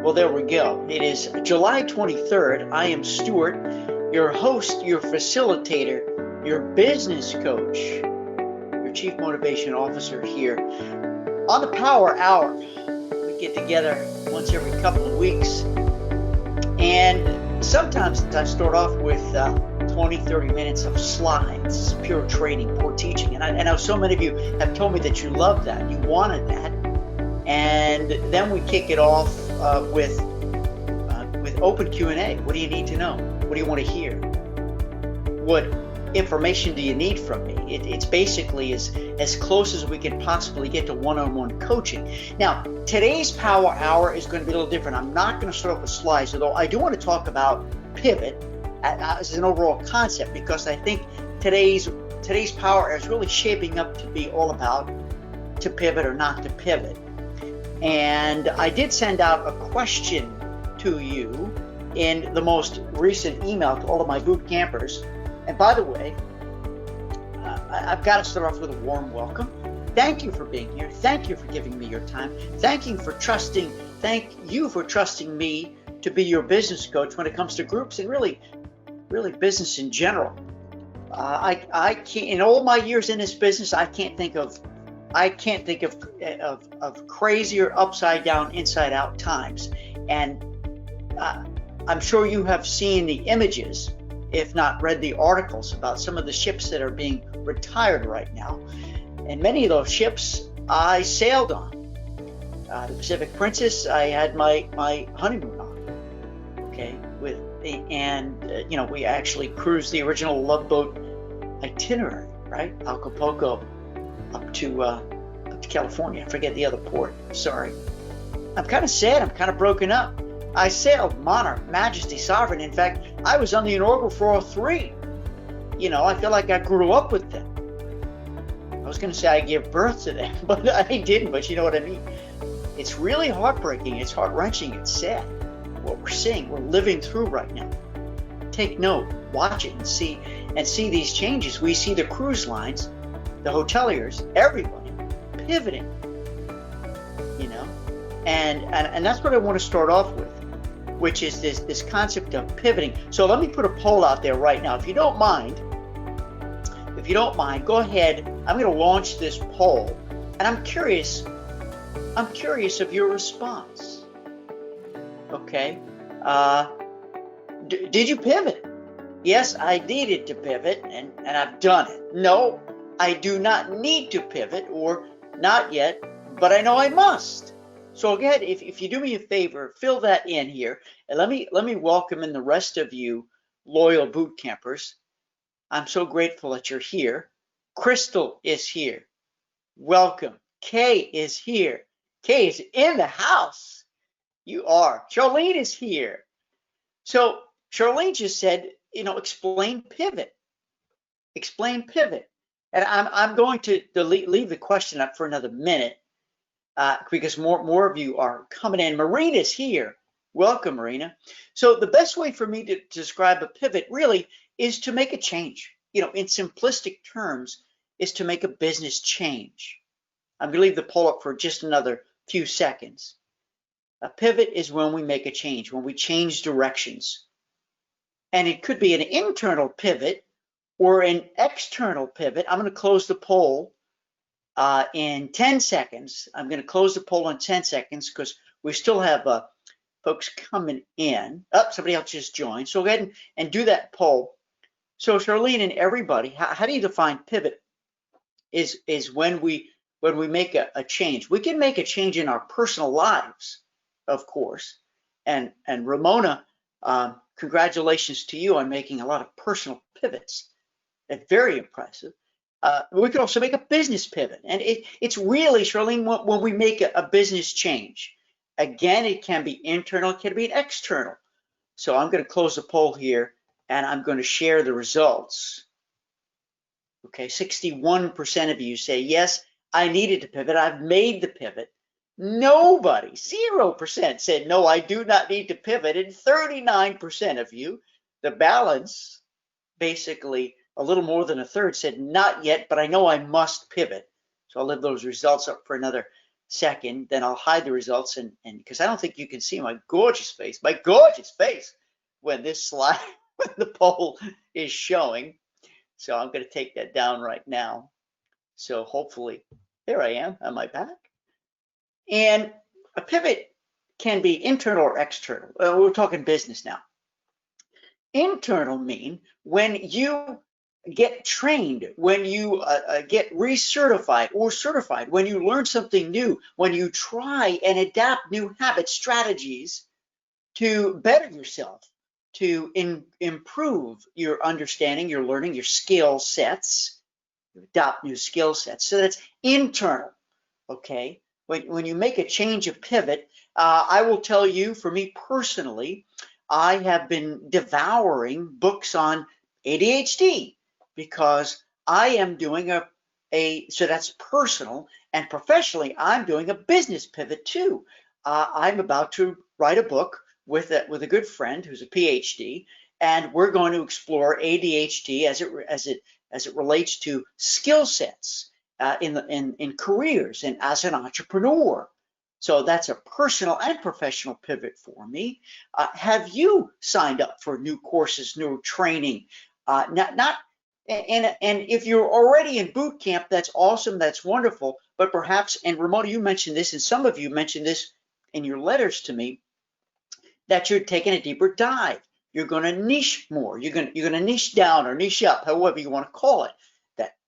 Well, there we go. It is July 23rd. I am Stuart, your host, your facilitator, your business coach, your chief motivation officer here on the Power Hour. We get together once every couple of weeks, and sometimes I start off with 20, 30 minutes of slides, pure training, pure teaching. And I know so many of you have told me that you love that, you wanted that. And then we kick it off with open Q&A. What do you need to know? What do you want to hear? What information do you need from me? It's basically as close as we can possibly get to one-on-one coaching. Now, today's Power Hour is going to be a little different. I'm not going to start off with slides, although I do want to talk about pivot as an overall concept, because I think today's Power Hour is really shaping up to be all about to pivot or not to pivot. And I did send out a question to you in the most recent email to all of my boot campers. And by the way, I've got to start off with a warm welcome. Thank you for being here. Thank you for giving me your time. Thank you for trusting me to be your business coach when it comes to groups and really business in general. I can't, in all my years in this business, I can't think of crazier upside down, inside out times. And I'm sure you have seen the images, if not read the articles, about some of the ships that are being retired right now. And many of those ships I sailed on. The Pacific Princess, I had my honeymoon on. Okay, we actually cruised the original Love Boat itinerary, right? Acapulco up to California. I forget the other port. Sorry. I'm kind of sad. I'm kind of broken up. I sailed Monarch, Majesty, Sovereign. In fact, I was on the inaugural for all three. I feel like I grew up with them. I was going to say I gave birth to them, but I didn't. But you know what I mean. It's really heartbreaking. It's heart-wrenching. It's sad. What we're seeing, we're living through right now. Take note, watch it, and see these changes. We see the cruise lines, the hoteliers, everybody pivoting. And that's what I want to start off with, which is this concept of pivoting. So let me put a poll out there right now. If you don't mind, go ahead. I'm going to launch this poll, and I'm curious of your response. Okay. Did you pivot? Yes, I needed to pivot, and I've done it. No, I do not need to pivot, or not yet, but I know I must. So go ahead, if you do me a favor, fill that in here, and let me welcome in the rest of you loyal boot campers. I'm so grateful that you're here. Crystal is here. Welcome. Kay is here. Kay is in the house. You are. Charlene is here. So Charlene just said, explain pivot. Explain pivot. And I'm going to leave the question up for another minute because more of you are coming in. Marina's here. Welcome, Marina. So the best way for me to describe a pivot really is to make a change. In simplistic terms, is to make a business change. I'm going to leave the poll up for just another few seconds. A pivot is when we make a change, when we change directions. And it could be an internal pivot or an external pivot. I'm going to close the poll in 10 seconds. I'm going to close the poll in 10 seconds because we still have folks coming in. Oh, somebody else just joined. So go ahead and do that poll. So Charlene and everybody, how do you define pivot? Is when we make a change. We can make a change in our personal lives, of course. And Ramona, congratulations to you on making a lot of personal pivots. That's very impressive. We can also make a business pivot. And it's really, Charlene, when we make a business change. Again, it can be internal, it can be external. So I'm going to close the poll here, and I'm going to share the results. Okay, 61% of you say, yes, I needed to pivot. I've made the pivot. Nobody, 0% said, no, I do not need to pivot. And 39% of you, the balance, basically a little more than a third, said, not yet, but I know I must pivot. So I'll leave those results up for another second, then I'll hide the results, and because I don't think you can see my gorgeous face when this slide, when the poll is showing. So I'm going to take that down right now. So hopefully, there I am on my back. And a pivot can be internal or external. We're talking business now. Internal mean when you get trained, when you get recertified or certified, when you learn something new, when you try and adapt new habits, strategies to better yourself, to improve your understanding, your learning, your skill sets, adopt new skill sets. So that's internal, okay? When you make a change of pivot, I will tell you, for me personally, I have been devouring books on ADHD because I am doing so that's personal, and professionally, I'm doing a business pivot too. I'm about to write a book with a good friend who's a PhD, and we're going to explore ADHD as it relates to skill sets in careers and as an entrepreneur. So that's a personal and professional pivot for me. Have you signed up for new courses, new training? And if you're already in boot camp, that's awesome, that's wonderful. But perhaps, and Ramona, you mentioned this, and some of you mentioned this in your letters to me, that you're taking a deeper dive. You're going to niche more. You're going to niche down or niche up, however you want to call it.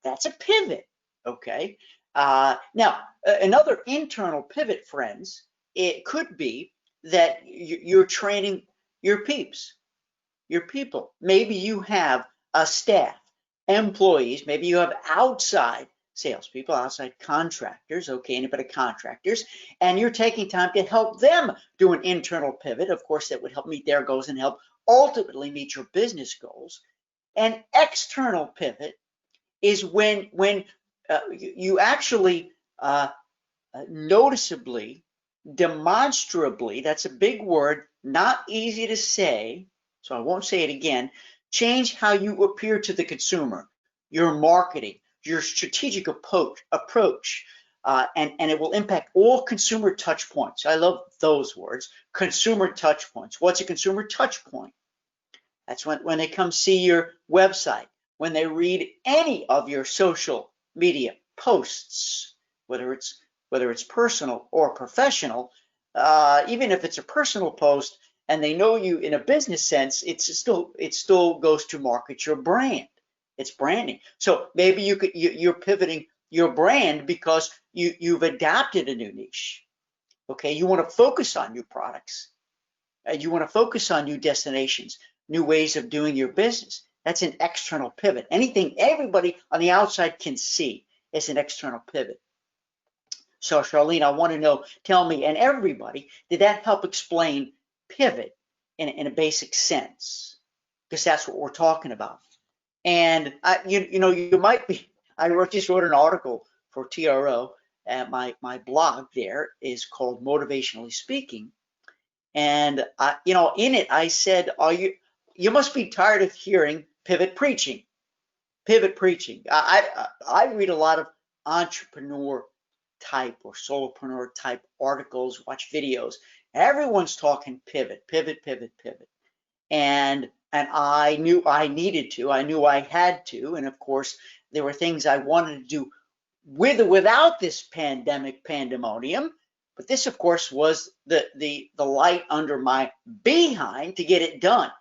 That's a pivot, okay? Now, another internal pivot, friends, it could be that you're training your peeps, your people. Maybe you have a staff, employees. Maybe you have outside salespeople, outside contractors, okay, anybody contractors, and you're taking time to help them do an internal pivot. Of course, that would help meet their goals and help ultimately meet your business goals. An external pivot is when you actually noticeably, demonstrably, that's a big word, not easy to say, so I won't say it again, change how you appear to the consumer, your marketing, your strategic approach, and it will impact all consumer touch points. I love those words, consumer touch points. What's a consumer touch point? That's when they come see your website, when they read any of your social media posts, whether it's personal or professional. Even if it's a personal post and they know you in a business sense, it still goes to market your brand. It's branding. So maybe you're pivoting your brand because you've adapted a new niche. Okay, you want to focus on new products. You want to focus on new destinations, new ways of doing your business. That's an external pivot. Anything everybody on the outside can see is an external pivot. So Charlene, I want to know, tell me, and everybody, did that help explain pivot in a basic sense? Because that's what we're talking about. And you might be, just wrote an article for TRO, and my blog there is called Motivationally Speaking. And in it I said, you must be tired of hearing pivot preaching. Pivot preaching. I read a lot of entrepreneur type or solopreneur type articles, watch videos. Everyone's talking pivot. And I knew I needed to, I knew I had to, and of course there were things I wanted to do with or without this pandemonium. But this, of course, was the light under my behind to get it done.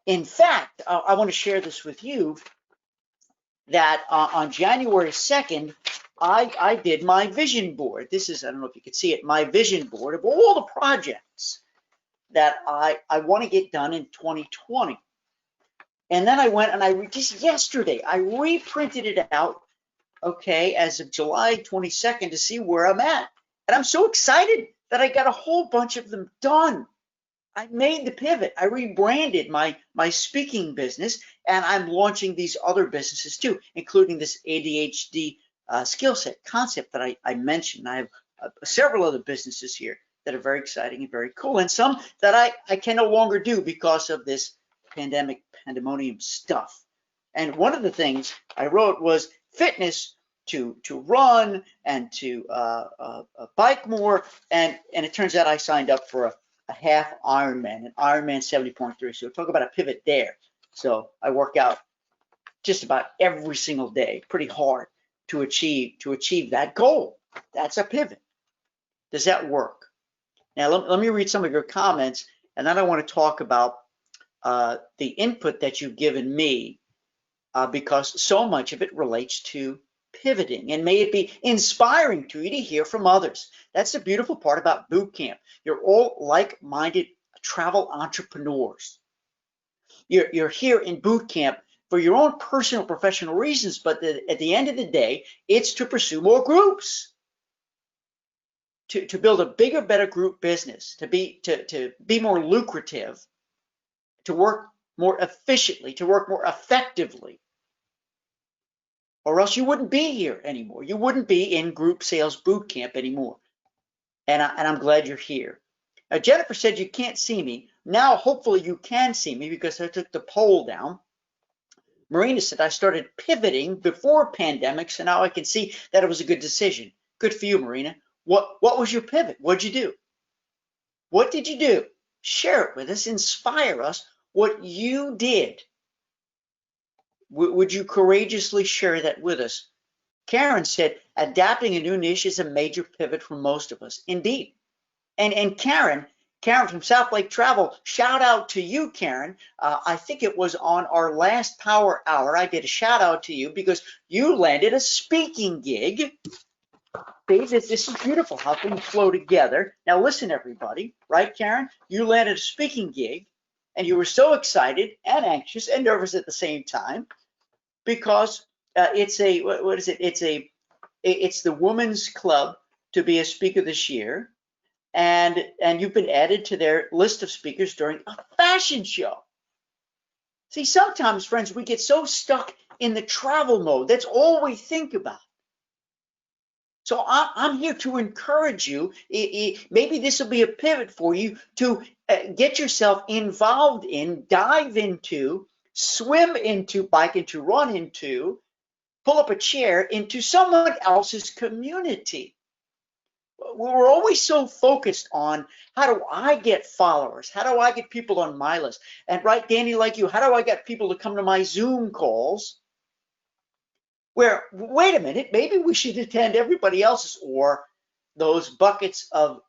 In fact, I want to share this with you that on January 2nd, I did my vision board. This is, I don't know if you can see it, my vision board of all the projects that I want to get done in 2020. And then I went and just yesterday, I reprinted it out, okay, as of July 22nd to see where I'm at. And I'm so excited that I got a whole bunch of them done. I made the pivot. I rebranded my speaking business, and I'm launching these other businesses too, including this ADHD skill set concept that I mentioned. I have several other businesses here that are very exciting and very cool, and some that I can no longer do because of this pandemonium stuff. And one of the things I wrote was fitness run and to bike more, and it turns out I signed up for a half Ironman, an Ironman 70.3. So talk about a pivot there. So I work out just about every single day, pretty hard to achieve that goal. That's a pivot. Does that work? Now let me read some of your comments, and then I want to talk about the input that you've given me, because so much of it relates to pivoting, and may it be inspiring to you to hear from others. That's the beautiful part about boot camp. You're all like-minded travel entrepreneurs. You're here in boot camp for your own personal professional reasons, but at the end of the day, it's to pursue more groups, to build a bigger, better group business, to be more lucrative, to work more efficiently, to work more effectively, or else you wouldn't be here anymore. You wouldn't be in group sales boot camp anymore. And I'm glad you're here. Jennifer said you can't see me. Now, hopefully you can see me because I took the poll down. Marina said I started pivoting before pandemic, so now I can see that it was a good decision. Good for you, Marina. What was your pivot? What'd you do? What did you do? Share it with us. Inspire us. What you did. Would you courageously share that with us? Karen said adapting a new niche is a major pivot for most of us. Indeed. And Karen from South Lake Travel, shout out to you, Karen. I think it was on our last Power Hour. I did a shout out to you because you landed a speaking gig. This is beautiful how things flow together. Now listen, everybody, right, Karen? You landed a speaking gig, and you were so excited and anxious and nervous at the same time because it's a what is it? It's the Women's Club to be a speaker this year, and you've been added to their list of speakers during a fashion show. See, sometimes, friends, we get so stuck in the travel mode. That's all we think about. So I'm here to encourage you. Maybe this will be a pivot for you to get yourself involved in, dive into, swim into, bike into, run into, pull up a chair into someone else's community. We're always so focused on how do I get followers? How do I get people on my list? And right, Danny, like you, how do I get people to come to my Zoom calls? Where, wait a minute, maybe we should attend everybody else's, or those buckets of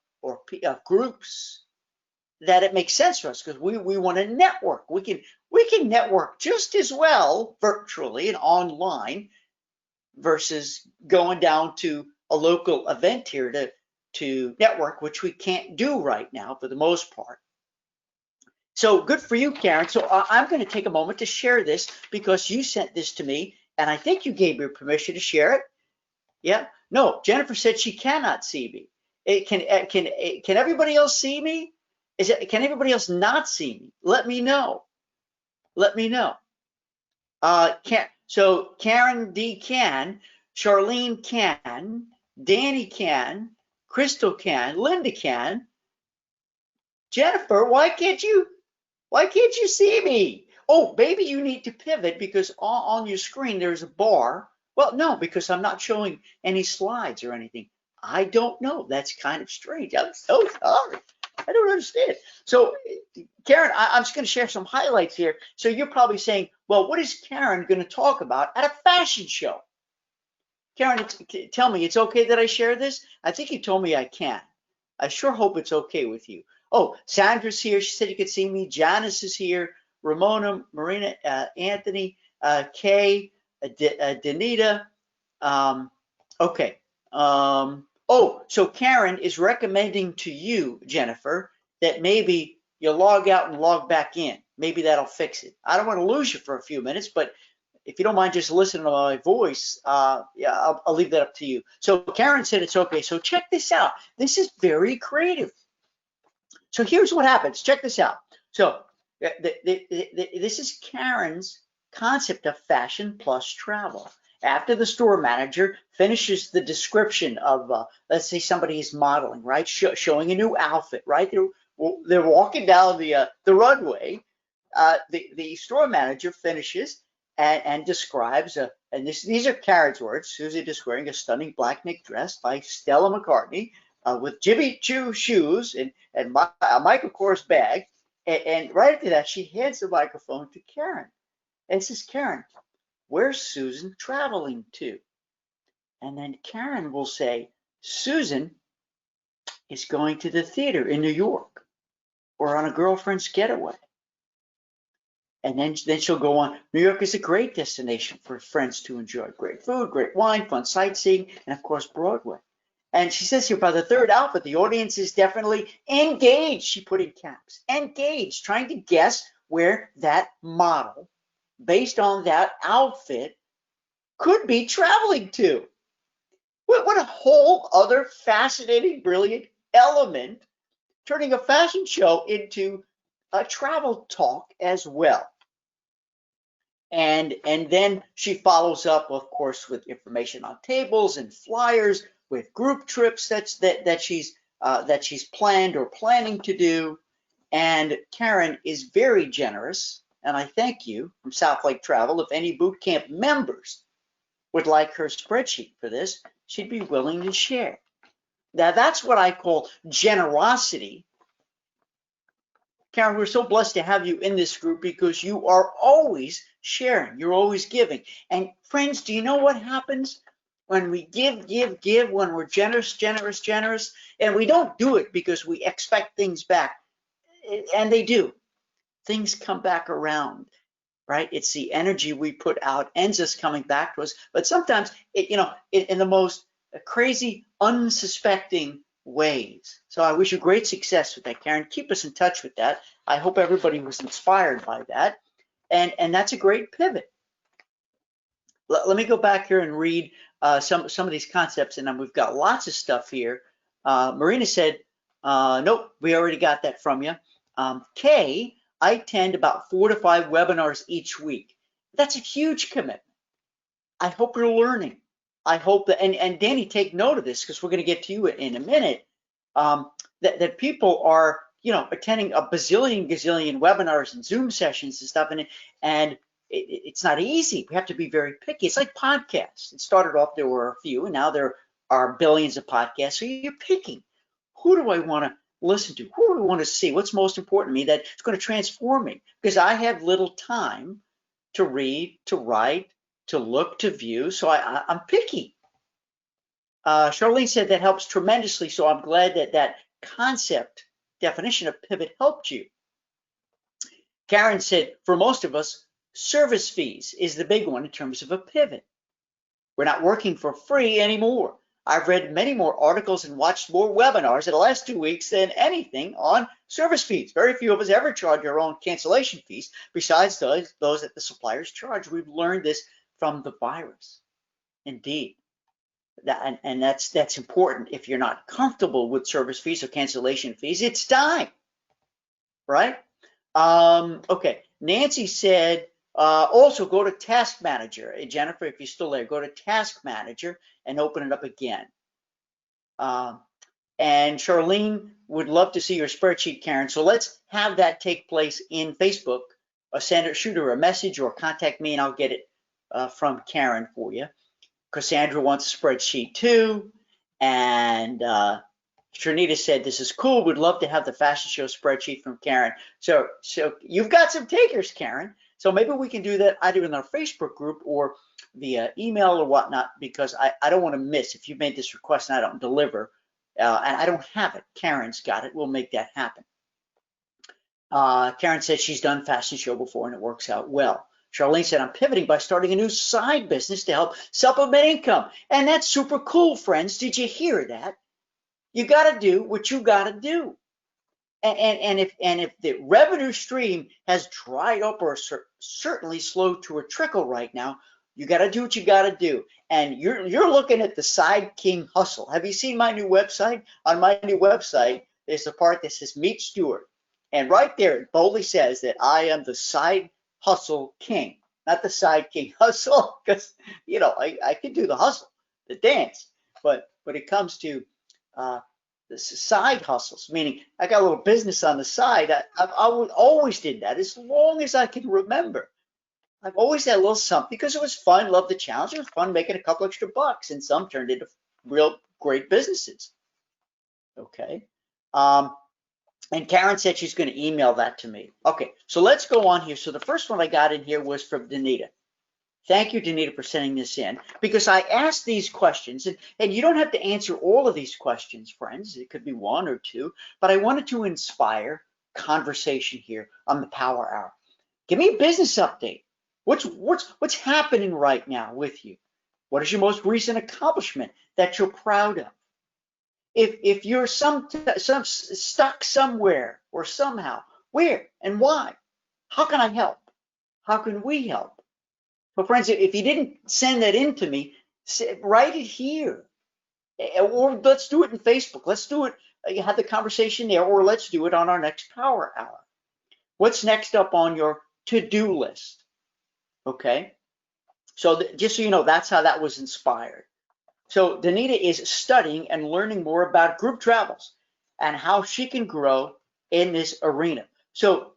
groups that it makes sense for us, because we want to network. We can network just as well virtually and online versus going down to a local event here to network, which we can't do right now for the most part. So good for you, Karen. So I'm going to take a moment to share this because you sent this to me, and I think you gave me permission to share it. Yeah. No, Jennifer said she cannot see me. Can everybody else see me? Can everybody else not see me? Let me know. Let me know. So Karen D can, Charlene can, Danny can, Crystal can, Linda can. Jennifer, why can't you see me? Oh, maybe you need to pivot because on your screen there's a bar. Well, no, because I'm not showing any slides or anything. I don't know. That's kind of strange. I'm so sorry. I don't understand. So, Karen, I'm just going to share some highlights here. So you're probably saying, well, what is Karen going to talk about at a fashion show? Karen, tell me, it's okay that I share this? I think you told me I can. I sure hope it's okay with you. Oh, Sandra's here. She said you could see me. Janice is here. Ramona, Marina, Anthony, Kay, Danita. Okay. Oh, so Karen is recommending to you, Jennifer, that maybe you log out and log back in. Maybe that'll fix it. I don't want to lose you for a few minutes, but if you don't mind just listening to my voice, yeah, I'll leave that up to you. So Karen said it's okay. So check this out. This is very creative. So here's what happens. Check this out. So this is Karen's concept of fashion plus travel. After the store manager finishes the description of, let's say somebody is modeling, right, showing a new outfit, right? They're walking down the runway. The store manager finishes and describes a and these are Karen's words. Susie is wearing a stunning black knit dress by Stella McCartney with Jimmy Choo shoes and a Michael Kors bag. And right after that, she hands the microphone to Karen and says, Karen, where's Susan traveling to? And then Karen will say, Susan is going to the theater in New York or on a girlfriend's getaway. And then she'll go on. New York is a great destination for friends to enjoy. Great food, great wine, fun sightseeing, and of course, Broadway. And she says here by the third outfit, the audience is definitely engaged. She put in caps, engaged, trying to guess where that model, based on that outfit, could be traveling to. What a whole other fascinating, brilliant element, turning a fashion show into a travel talk as well. And then she follows up, of course, with information on tables and flyers, with group trips that she's planned or planning to do. And Karen is very generous, and I thank you from South Lake Travel. If any boot camp members would like her spreadsheet for this, she'd be willing to share. Now that's what I call generosity. Karen, we're so blessed to have you in this group because you are always sharing. You're always giving. And friends, do you know what happens when we give, when we're generous, and we don't do it because we expect things back, and they do. Things come back around, right? It's the energy we put out ends us coming back to us. But sometimes, in the most crazy, unsuspecting ways. So I wish you great success with that, Karen. Keep us in touch with that. I hope everybody was inspired by that. And that's a great pivot. Let me go back here and read some of these concepts, and then we've got lots of stuff here. Marina said, nope, we already got that from you. Kay, I attend about 4 to 5 webinars each week. That's a huge commitment. I hope you're learning. I hope that, and Danny, take note of this because we're going to get to you in a minute, that people are, attending a gazillion webinars and Zoom sessions and stuff, and it's not easy. We have to be very picky. It's like podcasts. It started off, there were a few, and now there are billions of podcasts. So you're picking. Who do I want to listen to? Who do I want to see? What's most important to me that's going to transform me? Because I have little time to read, to write, to look, to view. So I'm picky. Charlene said that helps tremendously. So I'm glad that concept definition of pivot helped you. Karen said, for most of us, service fees is the big one in terms of a pivot. We're not working for free anymore. I've read many more articles and watched more webinars in the last 2 weeks than anything on service fees. Very few of us ever charge our own cancellation fees besides those that the suppliers charge. We've learned this from the virus. Indeed. And that's important. If you're not comfortable with service fees or cancellation fees, it's time, right? Okay, Nancy said, also go to Task Manager. Jennifer, if you're still there, go to Task Manager and open it up again. And Charlene would love to see your spreadsheet, Karen. So let's have that take place in Facebook. Shoot her a message or contact me and I'll get it from Karen for you. Cassandra wants a spreadsheet too. And Trinita said, this is cool. We'd love to have the fashion show spreadsheet from Karen. So you've got some takers, Karen. So maybe we can do that either in our Facebook group or via email or whatnot, because I don't want to miss. If you made this request and I don't deliver, and I don't have it, Karen's got it. We'll make that happen. Karen said she's done fashion show before and it works out well. Charlene said, I'm pivoting by starting a new side business to help supplement income. And that's super cool, friends. Did you hear that? You got to do what you got to do. And if the revenue stream has dried up or certainly slowed to a trickle right now, you got to do what you got to do. And you're looking at the Side King Hustle. Have you seen my new website? On my new website, there's a part that says Meet Stuart. And right there, it boldly says that I am the Side Hustle King, not the Side King Hustle, because, I can do the hustle, the dance. But when it comes to the side hustles, meaning I got a little business on the side, I always did that as long as I can remember. I've always had a little something because it was fun, loved the challenge. It was fun making a couple extra bucks, and some turned into real great businesses. Okay. Um, and Karen said she's going to email that to me. Okay, so let's go on here. So the first one I got in here was from Danita. Thank you, Danita, for sending this in, because I asked these questions, and you don't have to answer all of these questions, friends. It could be one or two, but I wanted to inspire conversation here on the Power Hour. Give me a business update. What's happening right now with you? What is your most recent accomplishment that you're proud of? If you're some stuck somewhere or somehow, where and why? How can I help? How can we help? But friends, if you didn't send that in to me, write it here. Or let's do it in Facebook. Let's do it, have the conversation there, or let's do it on our next Power Hour. What's next up on your to-do list? Okay. So just so you know, that's how that was inspired. So Danita is studying and learning more about group travels and how she can grow in this arena. So,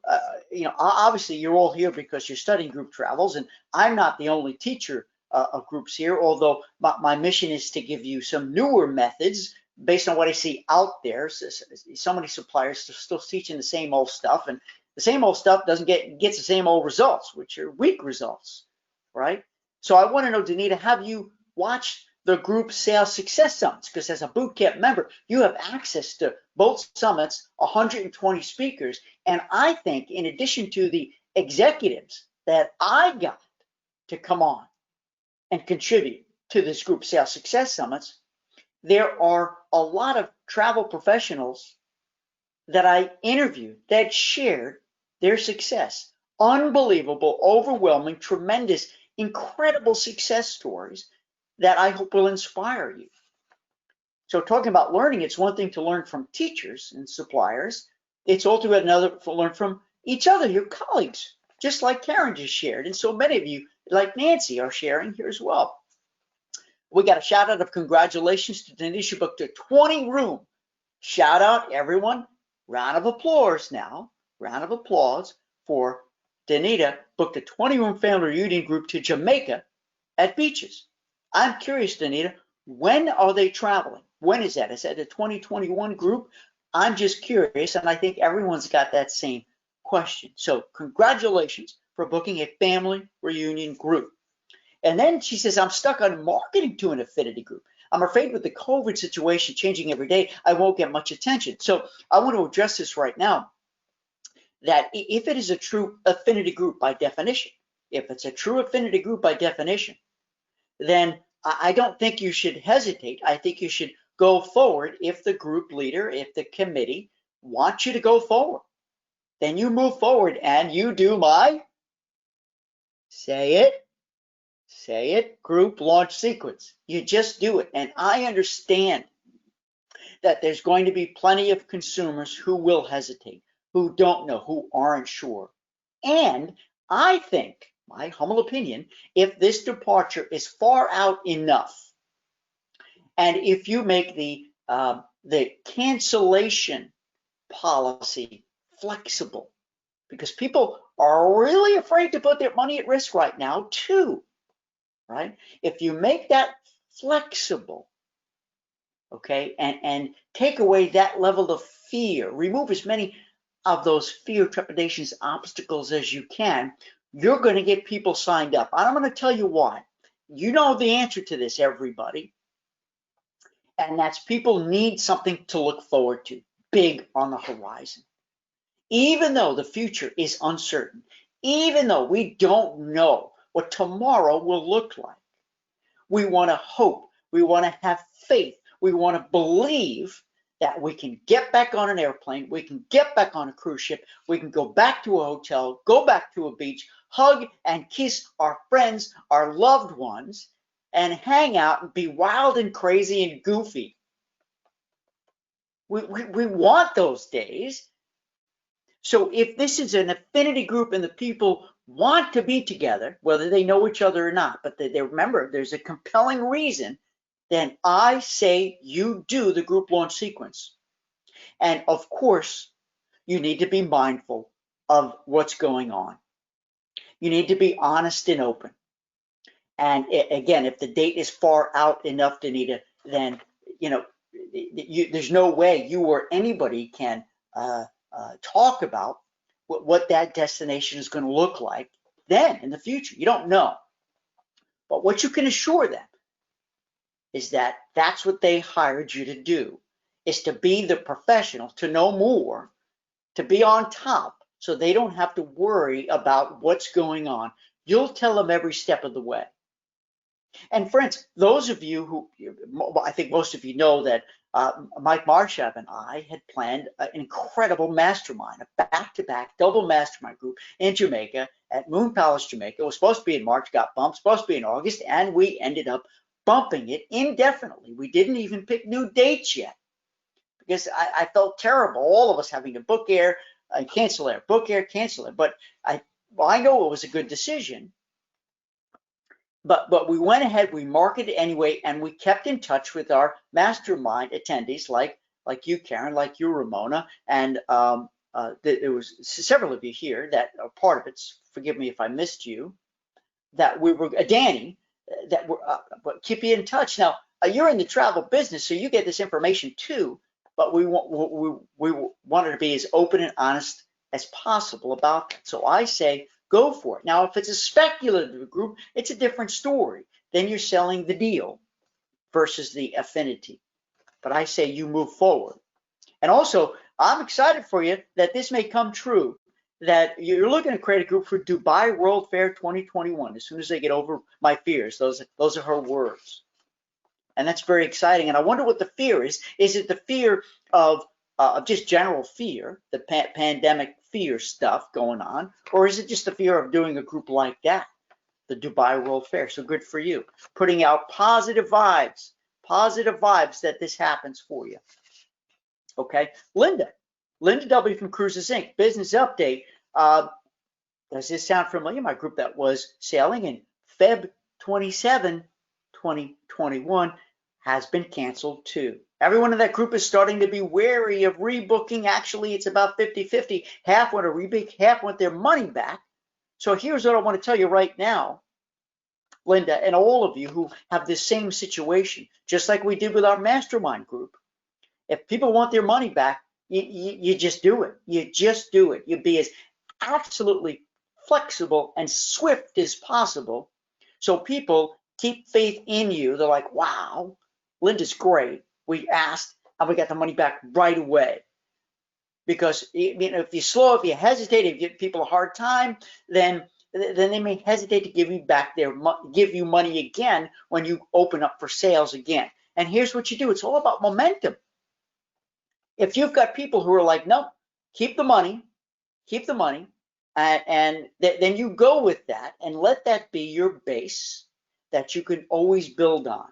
obviously you're all here because you're studying group travels, and I'm not the only teacher of groups here, although my mission is to give you some newer methods based on what I see out there. So many suppliers are still teaching the same old stuff, and the same old stuff doesn't gets the same old results, which are weak results, right? So I want to know, Danita, have you watched the group sales success summits? Because as a boot camp member, you have access to both summits, 120 speakers. And I think in addition to the executives that I got to come on and contribute to this group sales success summits, there are a lot of travel professionals that I interviewed that shared their success. Unbelievable, overwhelming, tremendous, incredible success stories that I hope will inspire you. So talking about learning, it's one thing to learn from teachers and suppliers. It's altogether another to learn from each other, your colleagues, just like Karen just shared. And so many of you, like Nancy, are sharing here as well. We got a shout out of congratulations to Denise. You booked a 20 room. Shout out everyone. Round of applause now. Round of applause for Danita. Booked a 20 room family reunion group to Jamaica at Beaches. I'm curious, Danita, when are they traveling? When is that? Is that a 2021 group? I'm just curious, and I think everyone's got that same question. So congratulations for booking a family reunion group. And then she says, I'm stuck on marketing to an affinity group. I'm afraid with the COVID situation changing every day, I won't get much attention. So I want to address this right now, that if it is a true affinity group by definition, if it's a true affinity group by definition, then I don't think you should hesitate. I think you should go forward. If the group leader, if the committee wants you to go forward, then you move forward and you do my, say it, group launch sequence. You just do it. And I understand that there's going to be plenty of consumers who will hesitate, who don't know, who aren't sure. And I think, my humble opinion, if this departure is far out enough, and if you make the cancellation policy flexible, because people are really afraid to put their money at risk right now too, right? If you make that flexible, okay, and take away that level of fear, remove as many of those fear, trepidations, obstacles as you can, you're going to get people signed up. I'm going to tell you why. You know the answer to this, everybody. And that's people need something to look forward to, big on the horizon. Even though the future is uncertain, even though we don't know what tomorrow will look like, we want to hope, we want to have faith, we want to believe that we can get back on an airplane, we can get back on a cruise ship, we can go back to a hotel, go back to a beach, hug and kiss our friends, our loved ones, and hang out and be wild and crazy and goofy. We want those days. So if this is an affinity group and the people want to be together, whether they know each other or not, but they remember there's a compelling reason, then I say you do the group launch sequence. And of course, you need to be mindful of what's going on. You need to be honest and open. And again, if the date is far out enough, Danita, then there's no way you or anybody can talk about what that destination is going to look like then in the future. You don't know. But what you can assure them is that that's what they hired you to do, is to be the professional, to know more, to be on top, so they don't have to worry about what's going on. You'll tell them every step of the way. And friends, those of you who, I think most of you know that Mike Marshab and I had planned an incredible mastermind, a back-to-back double mastermind group in Jamaica at Moon Palace, Jamaica. It was supposed to be in March, got bumped, supposed to be in August, and we ended up bumping it indefinitely. We didn't even pick new dates yet because I felt terrible, all of us having to book air and cancel air, book air, cancel air. But I know it was a good decision. But we went ahead, we marketed anyway, and we kept in touch with our mastermind attendees, like you, Karen, like you, Ramona, and there was several of you here that are part of it. Forgive me if I missed you. That we were Danny, that were keep you in touch. Now you're in the travel business, so you get this information too. But we wanted to be as open and honest as possible about that. So I say, go for it. Now, if it's a speculative group, it's a different story. Then you're selling the deal versus the affinity. But I say you move forward. And also, I'm excited for you that this may come true, that you're looking to create a group for Dubai World Fair 2021. As soon as they get over my fears, those are her words. And that's very exciting. And I wonder what the fear is. Is it the fear of just general fear, the pandemic fear stuff going on, or is it just the fear of doing a group like that, the Dubai World Fair? So good for you. Putting out positive vibes that this happens for you. Okay, Linda W. from Cruises Inc. Business update. Does this sound familiar? My group that was sailing in Feb 27, 2021 has been canceled too. Everyone in that group is starting to be wary of rebooking. Actually, it's about 50-50. Half want to rebook, half want their money back. So here's what I want to tell you right now, Linda, and all of you who have this same situation, just like we did with our mastermind group. If people want their money back, you just do it. You just do it. You be as absolutely flexible and swift as possible so people keep faith in you. They're like, wow, Linda's great. We asked and we got the money back right away. Because if you slow, if you hesitate, if you give people a hard time, then they may hesitate to give you money again when you open up for sales again. And here's what you do. It's all about momentum. If you've got people who are like, no, keep the money, and then you go with that and let that be your base that you can always build on.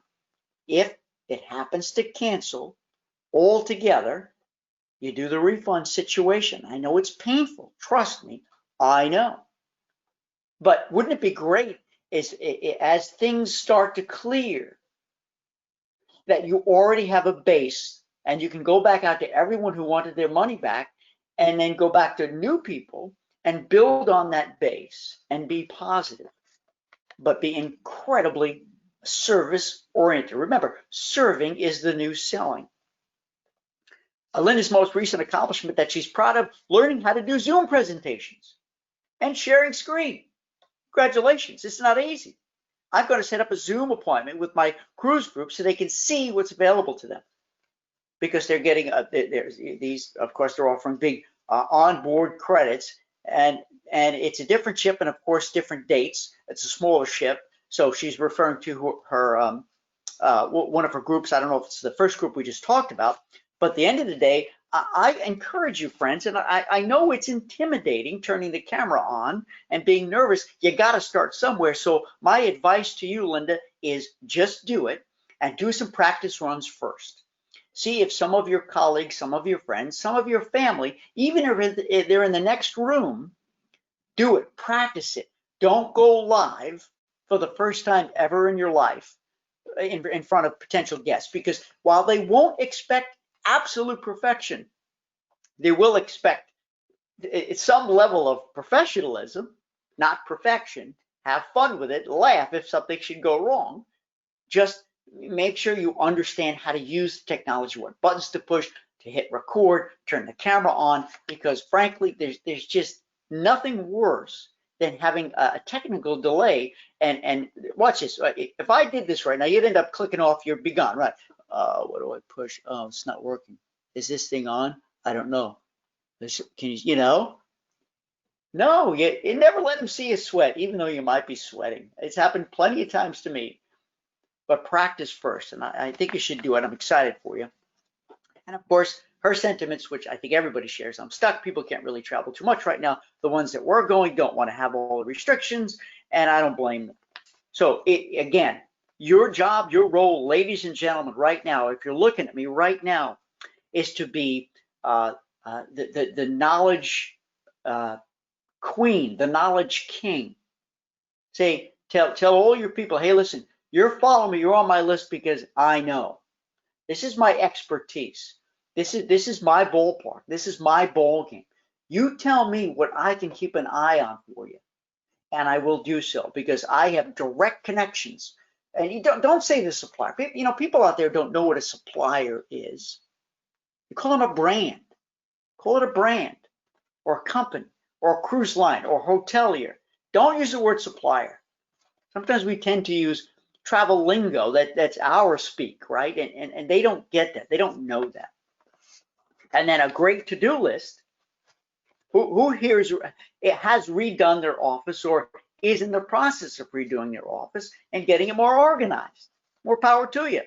If it happens to cancel altogether, you do the refund situation. I know it's painful. Trust me, I know. But wouldn't it be great as things start to clear that you already have a base and you can go back out to everyone who wanted their money back and then go back to new people and build on that base and be positive, but be incredibly service oriented. Remember, serving is the new selling. Linda's most recent accomplishment that she's proud of, learning how to do Zoom presentations and sharing screen. Congratulations, it's not easy. I'm going to set up a Zoom appointment with my cruise group so they can see what's available to them, because they're getting these, of course, they're offering big onboard credits, and it's a different ship and of course different dates. It's a smaller ship, so she's referring to her one of her groups. I don't know if it's the first group we just talked about, but at the end of the day, I encourage you, friends, and I know it's intimidating turning the camera on and being nervous. You got to start somewhere. So my advice to you, Linda, is just do it and do some practice runs first. See if some of your colleagues, some of your friends, some of your family, even if they're in the next room, do it, practice it. Don't go live for the first time ever in your life in front of potential guests, because while they won't expect absolute perfection, they will expect some level of professionalism. not perfection. Have fun with it, laugh if something should go wrong. Just make sure you understand how to use the technology, what buttons to push, to hit record, turn the camera on, because frankly, there's just nothing worse than having a technical delay. And watch this. If I did this right now, you'd end up clicking off, you're be gone, right? What do I push? Oh, it's not working. Is this thing on? I don't know. Can you know? No, you never let them see you sweat, even though you might be sweating. It's happened plenty of times to me. But practice first, and I think you should do it. I'm excited for you. And of course, her sentiments, which I think everybody shares. I'm stuck. People can't really travel too much right now. The ones that were going don't want to have all the restrictions, and I don't blame them. So again, your job, your role, ladies and gentlemen, right now, if you're looking at me right now, is to be the knowledge queen, the knowledge king. Say, tell all your people, hey, listen, you're following me, you're on my list because I know. This is my expertise. This is my ballpark. This is my ball game. You tell me what I can keep an eye on for you, and I will do so because I have direct connections. And you don't say the supplier. You know, people out there don't know what a supplier is. You call them a brand. Call it a brand or a company or a cruise line or hotelier. Don't use the word supplier. Sometimes we tend to use travel lingo that's our speak, right? And they don't get that. They don't know that. And then a great to-do list. Who here has redone their office or is in the process of redoing their office and getting it more organized? More power to you.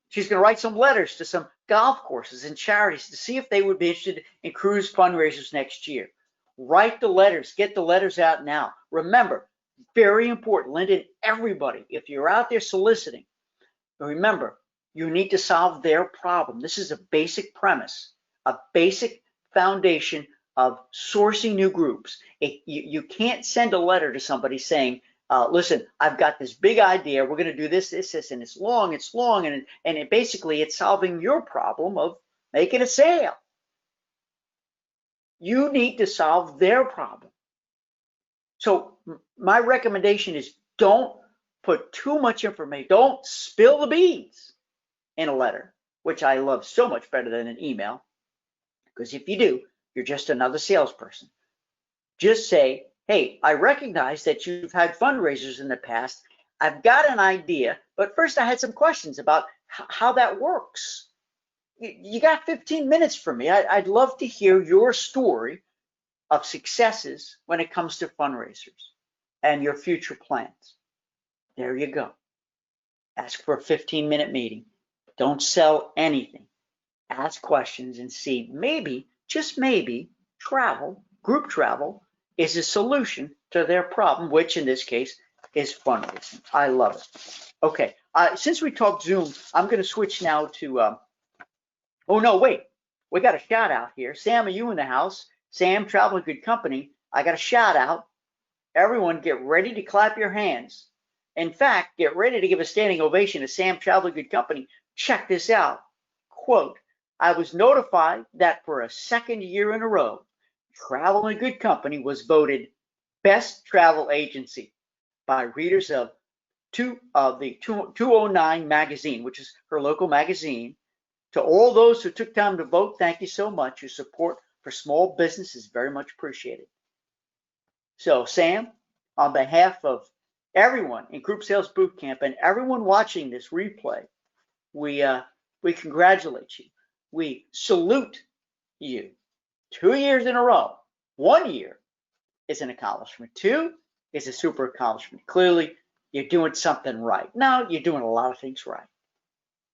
She's going to write some letters to some golf courses and charities to see if they would be interested in cruise fundraisers next year. Write the letters. Get the letters out now. Remember, very important, Lyndon, everybody, if you're out there soliciting, remember, you need to solve their problem. This is a basic premise, a basic foundation of sourcing new groups. You can't send a letter to somebody saying, listen, I've got this big idea. We're going to do this, and it's long, and basically it's solving your problem of making a sale. You need to solve their problem. So my recommendation is don't put too much information. Don't spill the beans in a letter, which I love so much better than an email, because if you do, you're just another salesperson. Just say, hey, I recognize that you've had fundraisers in the past. I've got an idea, but first I had some questions about how that works. You got 15 minutes for me. I'd love to hear your story of successes when it comes to fundraisers and your future plans. There you go. Ask for a 15-minute meeting. Don't sell anything. Ask questions and see, maybe, just maybe, group travel, is a solution to their problem, which in this case is fundraising. I love it. Okay, since we talked Zoom, I'm going to switch now to, oh no, wait, we got a shout out here. Sam, are you in the house? Sam, Travel and Good Company, I got a shout out. Everyone get ready to clap your hands. In fact, get ready to give a standing ovation to Sam, Travel and Good Company. Check this out. Quote, I was notified that for a second year in a row, Travel and Good Company was voted best travel agency by readers of the 209 magazine, which is her local magazine. To all those who took time to vote, thank you so much. Your support for small business is very much appreciated. So Sam, on behalf of everyone in Group Sales Bootcamp and everyone watching this replay, we congratulate you. We salute you. 2 years in a row. 1 year is an accomplishment. 2 is a super accomplishment. Clearly, you're doing something right. Now, you're doing a lot of things right.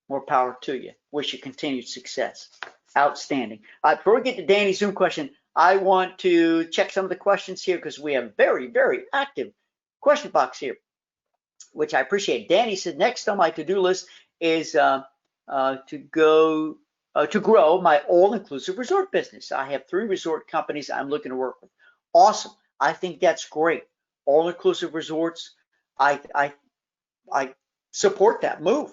More power to you. Wish you continued success. Outstanding. Before we get to Danny's Zoom question, I want to check some of the questions here because we have very, very active question box here, which I appreciate. Danny said, next on my to-do list is to grow my all-inclusive resort business. I have 3 resort companies I'm looking to work with. Awesome. I think that's great. All-inclusive resorts, I support that move.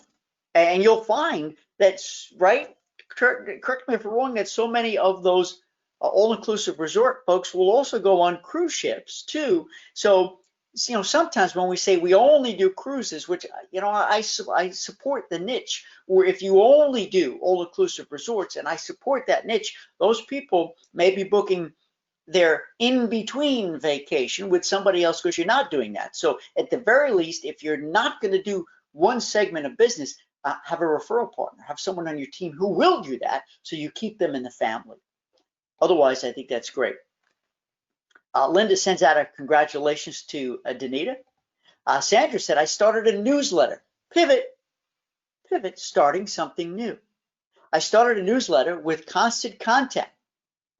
And you'll find that's right. Correct me if I'm wrong, that so many of those all-inclusive resort folks will also go on cruise ships too. So, sometimes when we say we only do cruises, which, I support the niche, or if you only do all-inclusive resorts, and I support that niche, those people may be booking their in-between vacation with somebody else because you're not doing that. So at the very least, if you're not going to do one segment of business, have a referral partner, have someone on your team who will do that, so you keep them in the family. Otherwise, I think that's great. Linda sends out a congratulations to Danita. Sandra said, I started a newsletter. Pivot, starting something new. I started a newsletter with Constant Contact.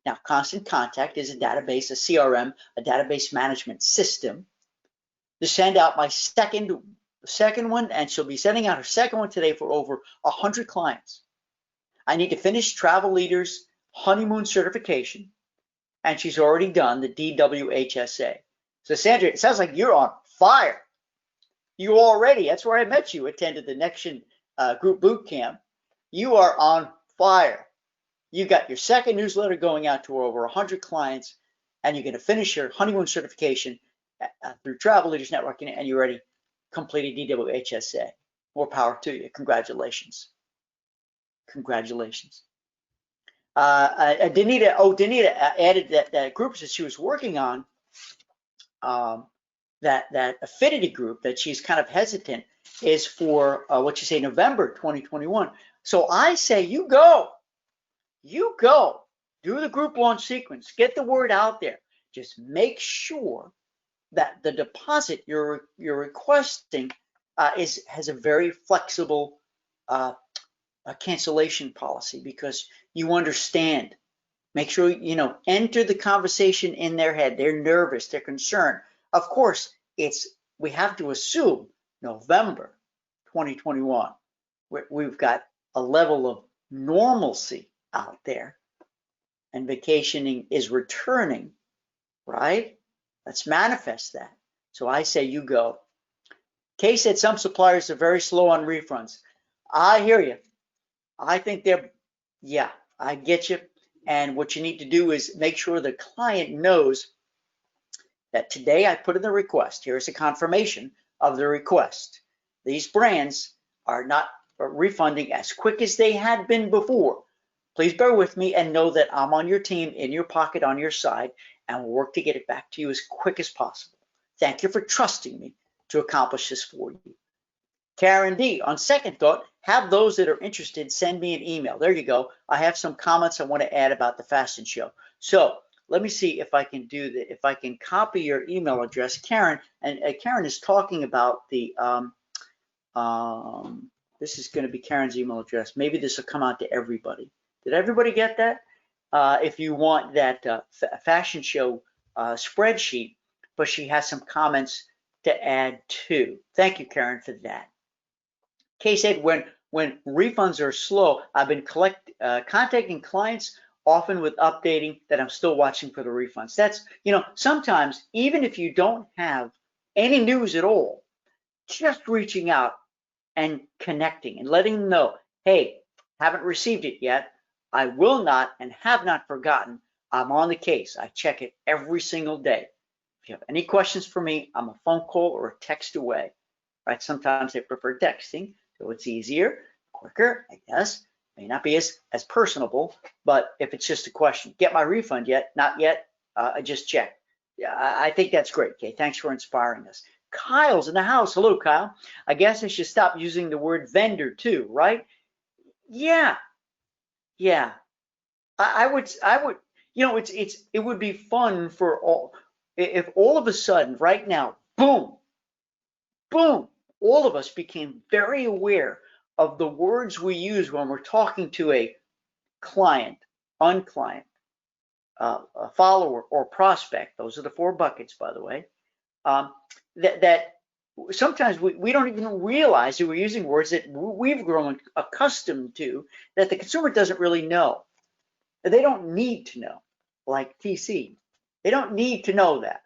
Now, Constant Contact is a database, a CRM, a database management system, to send out my second one, and she'll be sending out her second one today for over 100 clients. I need to finish Travel Leaders honeymoon certification, and she's already done the DWHSA. So Sandra, it sounds like you're on fire. You already, that's where I met you, attended the Nexion group boot camp. You are on fire. You got your second newsletter going out to over 100 clients, and you're going to finish your honeymoon certification through Travel Leaders Networking, and you already completed DWHSA. More power to you. Congratulations. Congratulations. Danita added that groups that she was working on, that affinity group that she's kind of hesitant is for November 2021. So I say you go, do the group launch sequence, get the word out there. Just make sure that the deposit you're requesting has a very flexible cancellation policy, because you understand. Make sure enter the conversation in their head. They're nervous, they're concerned. Of course, we have to assume November 2021. We've got a level of normalcy out there, and vacationing is returning, right? Let's manifest that. So I say you go. Kay said some suppliers are very slow on refunds. I hear you. I think I get you. And what you need to do is make sure the client knows that today I put in the request. Here's a confirmation of the request. These brands are not refunding as quick as they had been before. Please bear with me and know that I'm on your team, in your pocket, on your side, and we'll work to get it back to you as quick as possible. Thank you for trusting me to accomplish this for you. Karen D, on second thought, have those that are interested send me an email. There you go. I have some comments I want to add about the fashion show. So let me see if I can do that. If I can copy your email address, Karen, and Karen is talking about the, this is going to be Karen's email address. Maybe this will come out to everybody. Did everybody get that? If you want that fashion show spreadsheet, but she has some comments to add too. Thank you, Karen, for that. Kay said, when refunds are slow, I've been contacting clients, often with updating that I'm still watching for the refunds. That's, sometimes even if you don't have any news at all, just reaching out and connecting and letting them know, hey, haven't received it yet. I will not and have not forgotten. I'm on the case. I check it every single day. If you have any questions for me, I'm a phone call or a text away. Right? Sometimes they prefer texting, so it's easier, quicker, I guess. May not be as personable, but if it's just a question, get my refund yet? Not yet. I just checked. Yeah, I think that's great, Kay. Thanks for inspiring us. Kyle's in the house. Hello, Kyle. I guess I should stop using the word vendor too, right? Yeah. I would. It would be fun for all if all of a sudden, right now, boom, all of us became very aware of the words we use when we're talking to a client, unclient, a follower, or prospect. Those are the 4 buckets, by the way. That sometimes we don't even realize that we're using words that we've grown accustomed to, that the consumer doesn't really know. They don't need to know, like TC. They don't need to know that.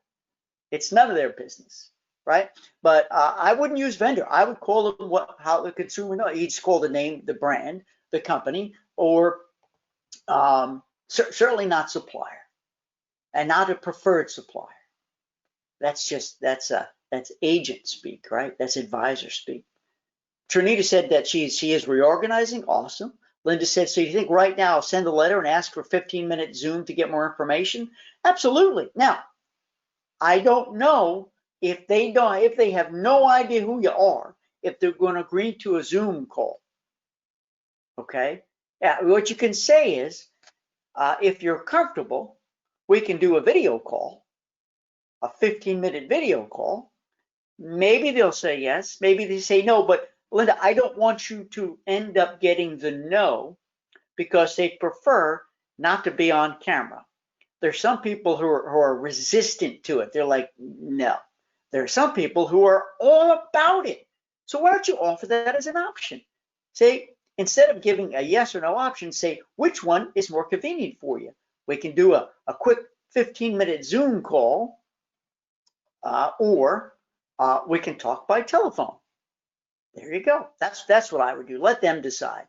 It's none of their business, right? But I wouldn't use vendor. I would call them how the consumer knows. You'd just call the name, the brand, the company, or Certainly not supplier, and not a preferred supplier. That's agent speak, right? That's advisor speak. Trinita said that she is reorganizing. Awesome. Linda said, so you think right now I'll send a letter and ask for 15-minute Zoom to get more information? Absolutely. Now, I don't know if they have no idea who you are, if they're going to agree to a Zoom call. Okay. Yeah. What you can say is, if you're comfortable, we can do a video call, a 15-minute video call. Maybe they'll say yes. Maybe they say no. But Linda, I don't want you to end up getting the no because they prefer not to be on camera. There's some people who are resistant to it. They're like, no. There are some people who are all about it. So why don't you offer that as an option? Say, instead of giving a yes or no option, say, which one is more convenient for you? We can do a quick 15-minute Zoom call, or we can talk by telephone. There you go. That's what I would do. Let them decide.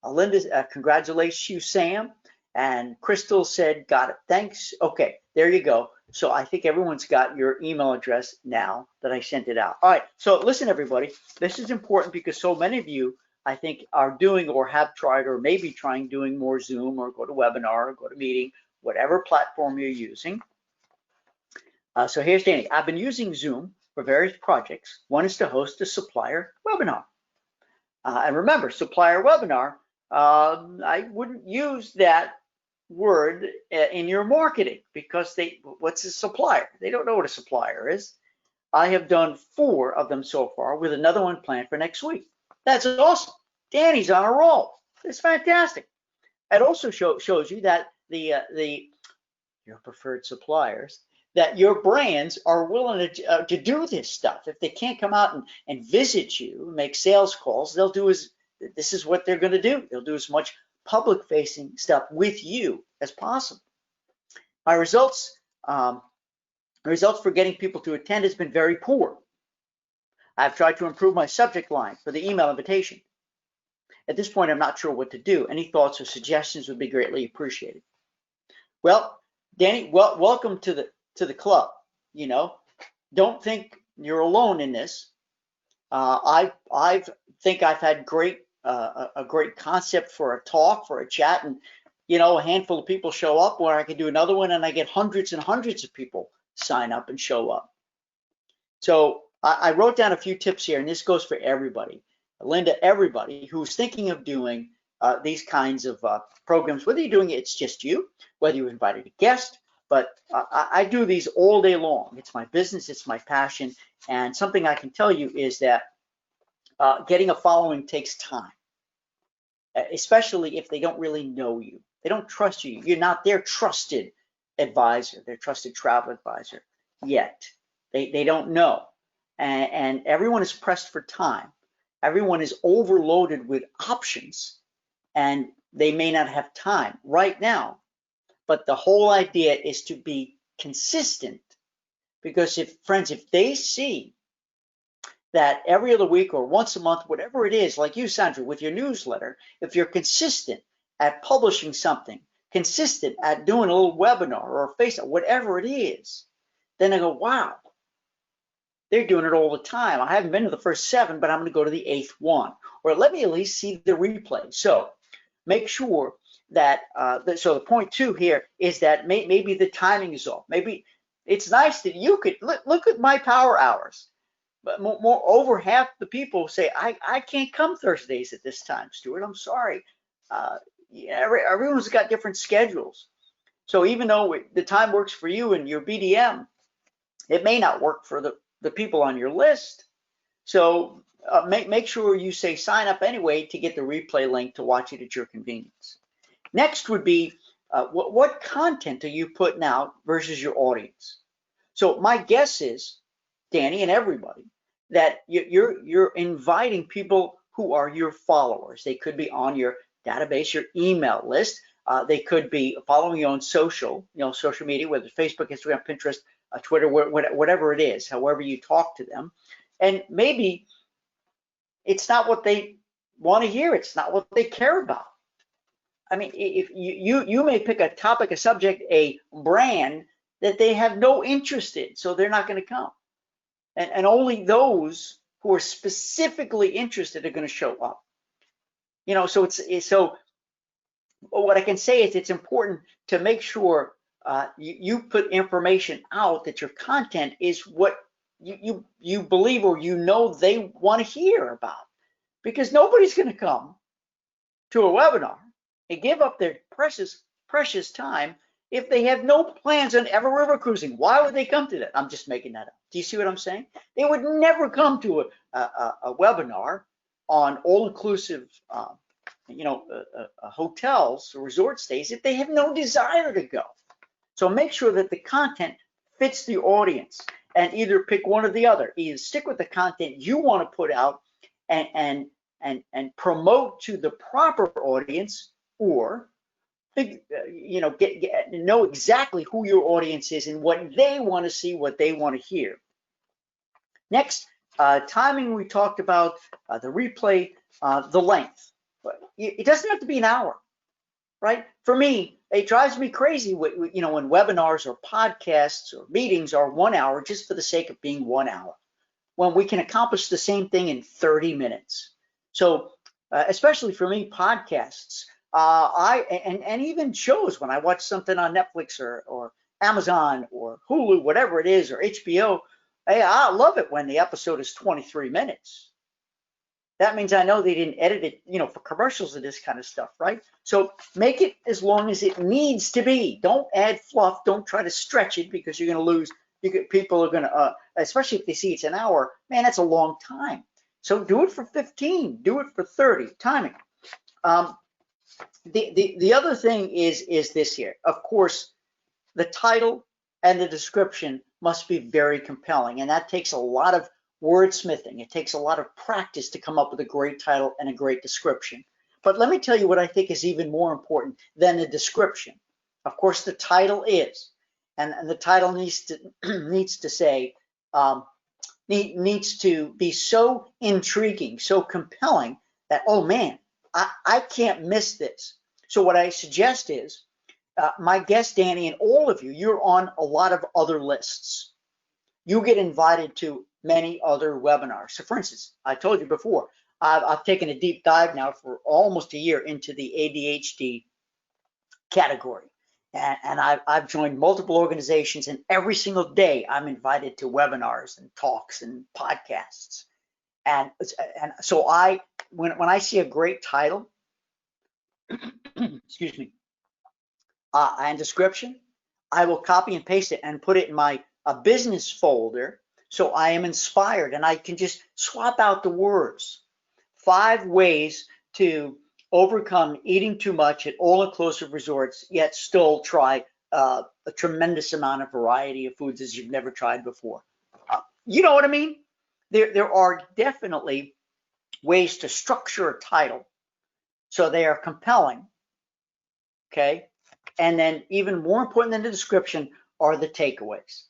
Linda, congratulations you, Sam. And Crystal said, got it. Thanks. Okay, there you go. So I think everyone's got your email address now that I sent it out. All right. So listen, everybody, this is important because so many of you, I think, are doing or have tried or maybe trying doing more Zoom or go to webinar or go to meeting, whatever platform you're using. So here's Danny. I've been using Zoom for various projects. One is to host a supplier webinar. And remember, supplier webinar, I wouldn't use that word in your marketing because what's a supplier? They don't know what a supplier is. I have done 4 of them so far with another one planned for next week. That's awesome. Danny's on a roll. It's fantastic. It also shows you that your preferred suppliers, that your brands are willing to do this stuff. If they can't come out and visit you, make sales calls, this is what they're going to do. They'll do as much public-facing stuff with you as possible. My results for getting people to attend has been very poor. I've tried to improve my subject line for the email invitation. At this point, I'm not sure what to do. Any thoughts or suggestions would be greatly appreciated. Well, Danny, welcome to the club. You know, don't think you're alone in this. I think I've had a great concept for a talk, for a chat, and a handful of people show up, where I can do another one and I get hundreds and hundreds of people sign up and show up. So I wrote down a few tips here, and this goes for everybody. Linda, everybody who's thinking of doing these kinds of programs, whether you're doing it's just you, whether you invited a guest, but I do these all day long. It's my business, it's my passion, and something I can tell you is that getting a following takes time, especially if they don't really know you. They don't trust you. You're not their trusted advisor, their trusted travel advisor yet. They don't know. And everyone is pressed for time. Everyone is overloaded with options, and they may not have time right now. But the whole idea is to be consistent, because if they see that every other week or once a month, whatever it is, like you, Sandra, with your newsletter, if you're consistent at publishing something, consistent at doing a little webinar or a Facebook, whatever it is, then I go, wow, they're doing it all the time. I haven't been to the first 7, but I'm going to go to the 8th one, or let me at least see the replay. So make sure that, so the point 2 here is that maybe the timing is off. Maybe it's nice that you could, look at my power hours. But more over half the people say, I can't come Thursdays at this time, Stuart. I'm sorry. Everyone's got different schedules. So even though the time works for you and your BDM, it may not work for the people on your list. So make sure you say sign up anyway to get the replay link to watch it at your convenience. Next would be what content are you putting out versus your audience? So my guess is, Danny and everybody, that you're inviting people who are your followers. They could be on your database, your email list. They could be following you on social media, whether it's Facebook, Instagram, Pinterest, Twitter, whatever it is, however you talk to them. And maybe it's not what they want to hear. It's not what they care about. I mean, if you may pick a topic, a subject, a brand that they have no interest in, so they're not going to come. And only those who are specifically interested are going to show up. You know, so so what I can say is it's important to make sure you put information out that your content is what you believe or you know they want to hear about, because nobody's going to come to a webinar and give up their precious time if they have no plans on ever river cruising. Why would they come to that? I'm just making that up. Do you see what I'm saying? They would never come to a webinar on all-inclusive hotels or resort stays if they have no desire to go. So make sure that the content fits the audience, and either pick one or the other. Either stick with the content you want to put out and promote to the proper audience, or know exactly who your audience is and what they want to see, what they want to hear. Next, timing. We talked about the replay, the length. It doesn't have to be an hour, right? For me, it drives me crazy when webinars or podcasts or meetings are 1 hour just for the sake of being 1 hour, when we can accomplish the same thing in 30 minutes. So especially for me, podcasts, and even shows, when I watch something on Netflix or Amazon or Hulu, whatever it is, or HBO, hey, I love it when the episode is 23 minutes. That means I know they didn't edit it, for commercials and this kind of stuff, right? So make it as long as it needs to be. Don't add fluff. Don't try to stretch it, because you're going to lose. People are going to, especially if they see it's an hour, man, that's a long time. So do it for 15. Do it for 30. Timing. The other thing is this here. Of course, the title and the description must be very compelling, and that takes a lot of wordsmithing. It takes a lot of practice to come up with a great title and a great description. But let me tell you what I think is even more important than the description. Of course, the title is, and the title needs to say, needs to be so intriguing, so compelling that, oh man, I can't miss this. So what I suggest is, my guest Danny and all of you, you're on a lot of other lists. You get invited to many other webinars. So for instance, I told you before, I've taken a deep dive now for almost a year into the ADHD category. And I've joined multiple organizations, and every single day I'm invited to webinars and talks and podcasts. And so when I see a great title, excuse me, and description, I will copy and paste it and put it in my business folder, so I am inspired and I can just swap out the words. 5 ways to overcome eating too much at all-inclusive resorts, yet still try a tremendous amount of variety of foods as you've never tried before. You know what I mean? There are definitely ways to structure a title so they are compelling, okay? And then even more important than the description are the takeaways.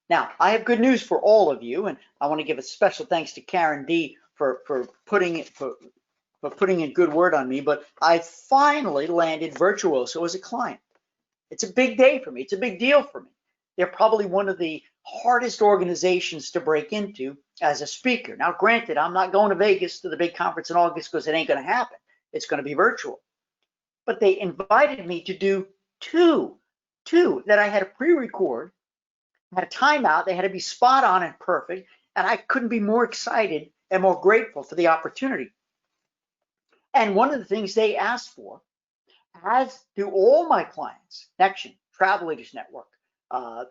Now, I have good news for all of you, and I want to give a special thanks to Karen D for putting in good word on me, but I finally landed Virtuoso as a client. It's a big day for me. It's a big deal for me. They're probably one of the hardest organizations to break into as a speaker. Now, granted, I'm not going to Vegas to the big conference in August, because it ain't going to happen. It's going to be virtual. But they invited me to do two that I had to pre-record, had a timeout. They had to be spot on and perfect, and I couldn't be more excited and more grateful for the opportunity. And one of the things they asked for, as do all my clients, Connection, Travel Leaders Network,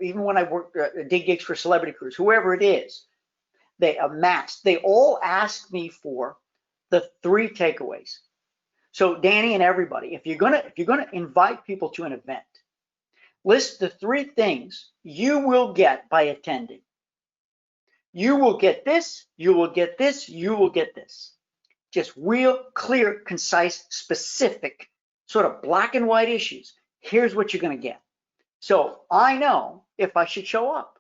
even when I worked did gigs for Celebrity Cruise, whoever it is, they all ask me for the 3 takeaways. So Danny and everybody, if you're gonna invite people to an event, list the 3 things you will get by attending. You will get this, you will get this, you will get this. Just real, clear, concise, specific, sort of black and white issues. Here's what you're going to get. So I know if I should show up,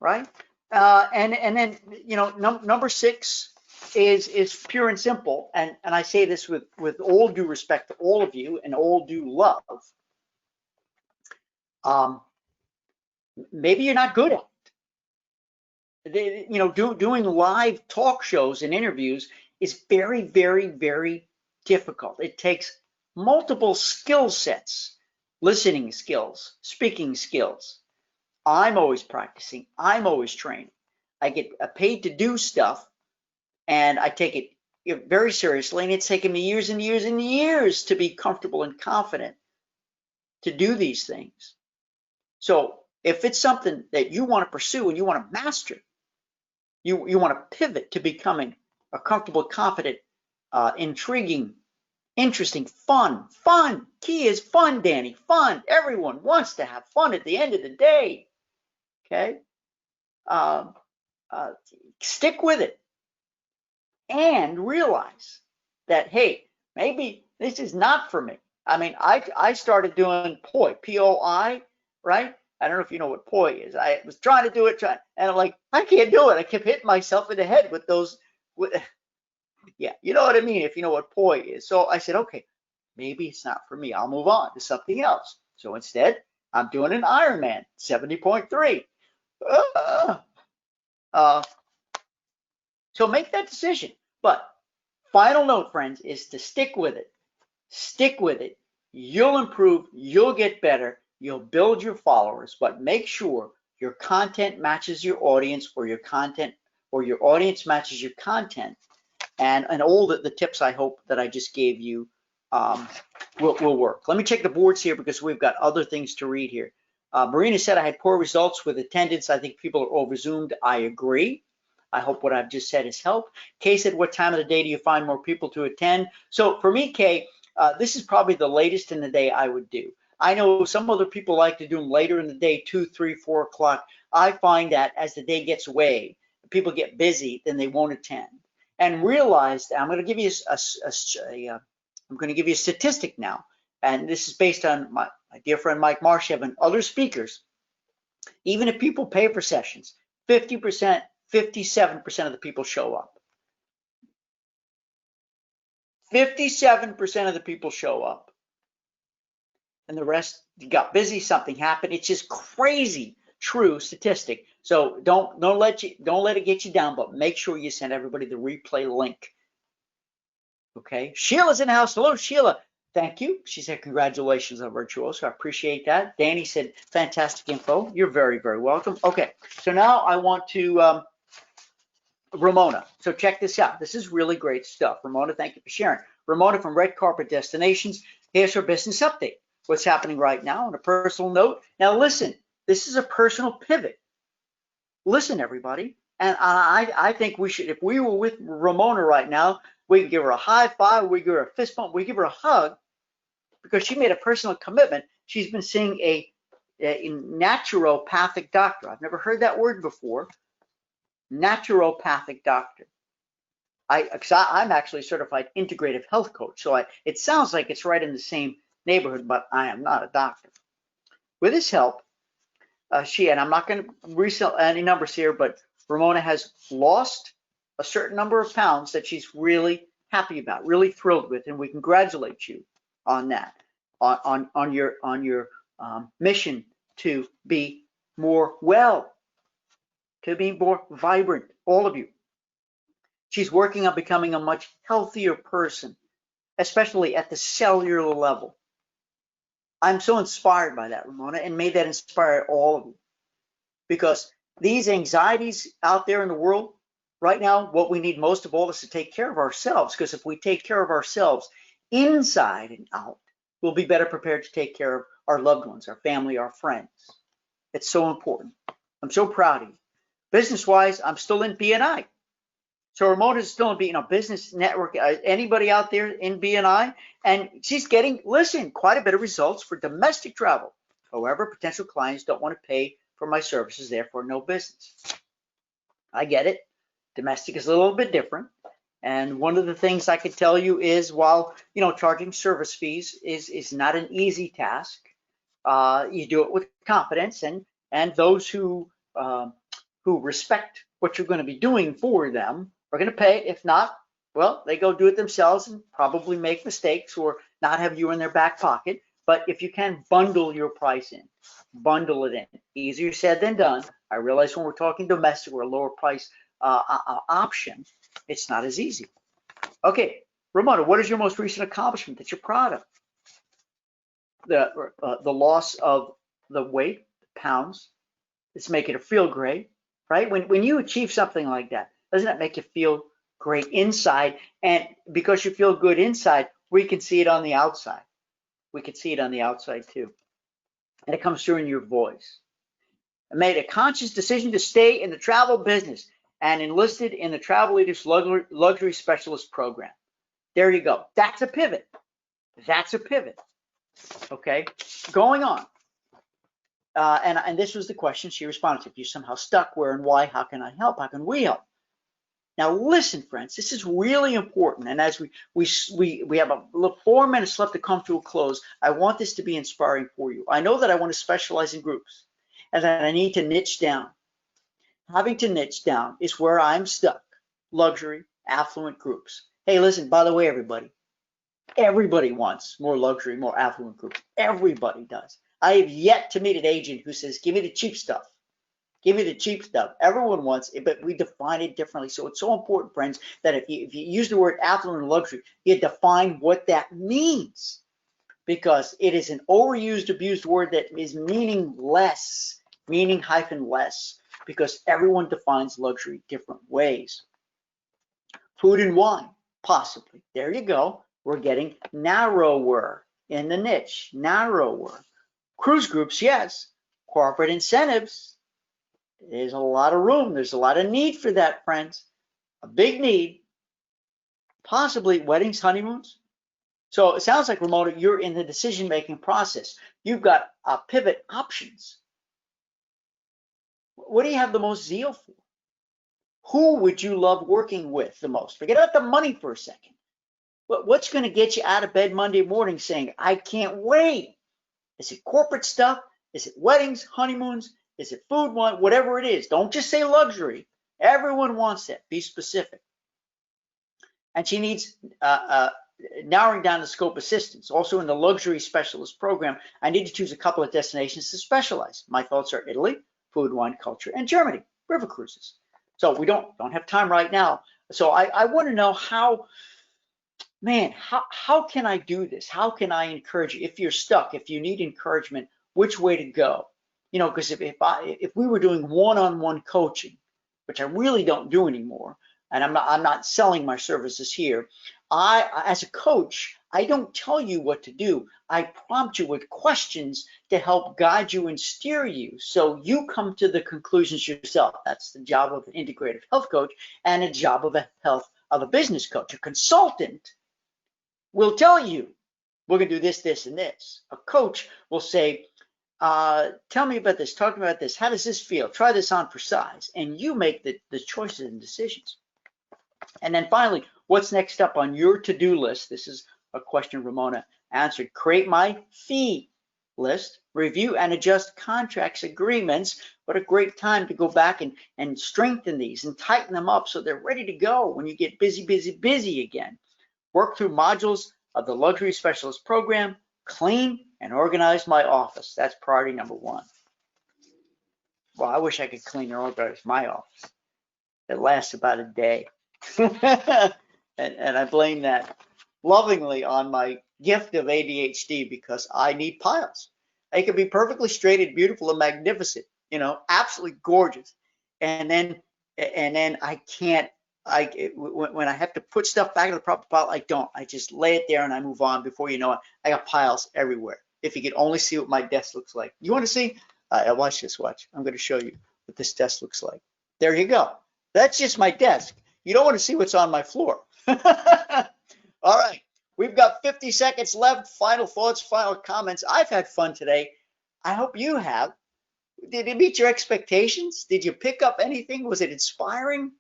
right? And then, number 6, is pure and simple, and I say this with all due respect to all of you and all due love. Maybe you're not good at it. Doing live talk shows and interviews is very, very, very difficult. It takes multiple skill sets, listening skills, speaking skills. I'm always practicing. I'm always training. I get paid to do stuff, and I take it very seriously, and it's taken me years and years and years to be comfortable and confident to do these things. So if it's something that you want to pursue and you want to master, you want to pivot to becoming a comfortable, confident, intriguing, interesting, fun. Key is fun, Danny. Fun. Everyone wants to have fun at the end of the day. Okay? Stick with it and realize that, hey, maybe this is not for me. I mean, I started doing POI, P-O-I, right? I don't know if you know what POI is. I was trying to do it, and I'm like, I can't do it. I kept hitting myself in the head with those. Yeah, you know what I mean, if you know what POI is. So I said, okay, maybe it's not for me. I'll move on to something else. So instead, I'm doing an Ironman, 70.3. So make that decision. But final note, friends, is to stick with it. Stick with it. You'll improve. You'll get better. You'll build your followers. But make sure your content matches your audience, or your audience matches your content. And all the tips I hope that I just gave you will work. Let me check the boards here because we've got other things to read here. Marina said I had poor results with attendance. I think people are over-Zoomed. I agree. I hope what I've just said has helped. Kay said, what time of the day do you find more people to attend? So for me, Kay, this is probably the latest in the day I would do. I know some other people like to do them later in the day, 2, 3, 4 o'clock. I find that as the day gets away, people get busy, then they won't attend. And realize that I'm going to give you a statistic now, and this is based on my dear friend Mike Marshev and other speakers. Even if people pay for sessions, 50%, 57% of the people show up. 57% of the people show up, and the rest got busy. Something happened. It's just crazy, true statistic. So don't let it get you down, but make sure you send everybody the replay link. Okay, Sheila's in the house. Hello, Sheila. Thank you. She said congratulations on Virtuoso. I appreciate that. Danny said fantastic info. You're very, very welcome. Okay, so now I want to Ramona. So check this out. This is really great stuff. Ramona, thank you for sharing. Ramona from Red Carpet Destinations. Here's her business update. What's happening right now on a personal note. Now listen, this is a personal pivot. Listen, everybody. And I think we should, if we were with Ramona right now, we could give her a high five, we give her a fist bump, we give her a hug, because she made a personal commitment. She's been seeing a naturopathic doctor. I've never heard that word before. Naturopathic doctor. I'm actually a certified integrative health coach, so it sounds like it's right in the same neighborhood, but I am not a doctor. With his help, and I'm not going to resell any numbers here, but Ramona has lost a certain number of pounds that she's really happy about, really thrilled with, and we congratulate you on that, on your mission to be more well, to be more vibrant, all of you. She's working on becoming a much healthier person, especially at the cellular level. I'm so inspired by that, Ramona, and may that inspire all of you. Because these anxieties out there in the world, right now, what we need most of all is to take care of ourselves. Because if we take care of ourselves inside and out, we'll be better prepared to take care of our loved ones, our family, our friends. It's so important. I'm so proud of you. Business-wise, I'm still in BNI. So Ramona is still in business network. Anybody out there in BNI? And she's getting, listen, quite a bit of results for domestic travel. However, potential clients don't want to pay for my services, therefore no business. I get it. Domestic is a little bit different. And one of the things I could tell you is, while charging service fees is not an easy task, you do it with confidence, and those who respect what you're going to be doing for them we're going to pay it. If not, well, they go do it themselves and probably make mistakes or not have you in their back pocket. But if you can, bundle your price in, bundle it in. Easier said than done. I realize when we're talking domestic or a lower price option, it's not as easy. Okay, Ramona, what is your most recent accomplishment that you're proud of? The loss of the weight, pounds. It's making it feel great, right? When you achieve something like that, doesn't that make you feel great inside? And because you feel good inside, we can see it on the outside. We can see it on the outside too. And it comes through in your voice. I made a conscious decision to stay in the travel business and enlisted in the Travel Leaders Luxury Specialist Program. There you go. That's a pivot. That's a pivot. Okay, going on. And this was the question she responded to. If you're somehow stuck, where and why, how can I help? How can we help? Now listen, friends, this is really important. And as we have a 4 minutes left to come to a close, I want this to be inspiring for you. I know that I want to specialize in groups and that I need to niche down. Having to niche down is where I'm stuck. Luxury, affluent groups. Hey, listen, by the way, everybody wants more luxury, more affluent groups. Everybody does. I have yet to meet an agent who says, give me the cheap stuff. Give me the cheap stuff. Everyone wants it, but we define it differently. So it's so important, friends, that if you use the word affluent and luxury, you define what that means, because it is an overused, abused word that is meaningless, meaning-less, because everyone defines luxury different ways. Food and wine, possibly. There you go. We're getting narrower in the niche, narrower. Cruise groups, yes. Corporate incentives, there's a lot of room. There's a lot of need for that, friends. A big need. Possibly weddings, honeymoons. So it sounds like, Ramona, you're in the decision-making process. You've got pivot options. What do you have the most zeal for? Who would you love working with the most? Forget about the money for a second. But what's going to get you out of bed Monday morning saying, I can't wait? Is it corporate stuff? Is it weddings, honeymoons? Is it food, wine? Whatever it is. Don't just say luxury. Everyone wants that. Be specific. And she needs narrowing down the scope assistance. Also in the luxury specialist program, I need to choose a couple of destinations to specialize. My thoughts are Italy, food, wine, culture, and Germany, river cruises. So we don't have time right now. So I want to know how, man, how can I do this? How can I encourage you? If you're stuck, if you need encouragement, which way to go? You know, because if we were doing one-on-one coaching, which I really don't do anymore, and I'm not selling my services here, as a coach, I don't tell you what to do. I prompt you with questions to help guide you and steer you, so you come to the conclusions yourself. That's the job of an integrative health coach and a job of a business coach. A consultant will tell you, we're going to do this, this, and this. A coach will say, tell me about this, talk about this, how does this feel? Try this on for size. And you make the choices and decisions. And then finally, what's next up on your to-do list? This is a question Ramona answered. Create my fee list, review and adjust contracts, agreements. What a great time to go back and strengthen these and tighten them up so they're ready to go when you get busy again. Work through modules of the Luxury Specialist Program, clean and organize my office. That's priority number one. Well, I wish I could clean and organize my office. It lasts about a day. and I blame that lovingly on my gift of ADHD, because I need piles. It could be perfectly straight and beautiful and magnificent, you know, absolutely gorgeous. And then I can't, when I have to put stuff back in the proper pile, I don't. I just lay it there and I move on. Before you know it, I got piles everywhere. If you could only see what my desk looks like. You want to see? Watch this, watch. I'm going to show you what this desk looks like. There you go. That's just my desk. You don't want to see what's on my floor. All right. We've got 50 seconds left. Final thoughts, final comments. I've had fun today. I hope you have. Did it meet your expectations? Did you pick up anything? Was it inspiring?